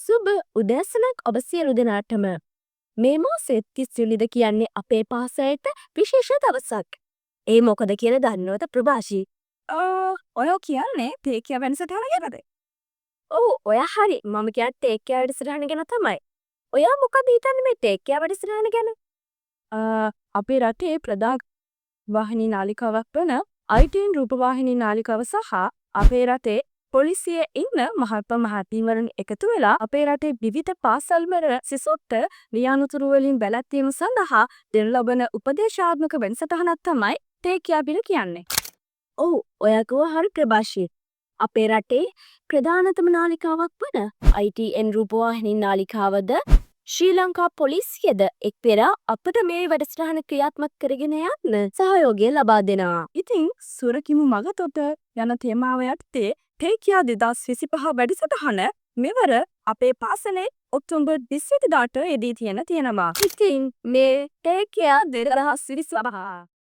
සුබ උදෑසනක් ඔබ සියලු දෙනාටම. මේ මාසෙත් 30 වෙනිදා කියන්නේ අපේ පාසලට විශේෂ දවසක්. ඒ මොකද කියලා දන්නවද ප්‍රභාෂී? ඔය කියන්නේ තේකියා වෙනසටහන ගැනද? ඔව් ඔයා හරි. මම කියන්නේ ටේකියා වැඩසටහන ගැන තමයි. ඔයා මොකද හිතන්නේ මේ ටේකියා වැඩසටහන ගැන? අපේ රටේ ප්‍රධාන වාහිනී නාලිකාවක් වන ITN රූපවාහිනී නාලිකාව සහ අපේ රටේ පොලිසියේ ඉන්න මහත්ම මහත්මීවරුන් එකතු වෙලා අපේ රටේ විවිධ පාසල්වල සිසුන්ට ලියානුතුරු වලින් බැලැත්වීම සඳහා දෙනු ලබන උපදේශාත්මක වැඩසටහනක් තමයි ටේකියා බිල කියන්නේ. ඔව් ඔයා කිව්වා හරි ප්‍රභාෂී. අපේ රටේ ප්‍රධානතම නාලිකාවක් වන ITN රූපවාහිනී නාලිකාවද ශ්‍රී ලංකා පොලිසියද එක් පෙර අපට මේ වැඩසටහන ක්‍රියාත්මක කරගෙන යන්න සහයෝගය ලබා දෙනවා. ඉතින් සුරකිමු මගතොට යන තේමාව යටතේ ටේකියා 2025 වැඩසටහන මෙවර අපේ පාසලේ ඔක්තෝබර් 20 දාට යෙදී තියෙනවා. ඉතින් මේ ටේකියා 2025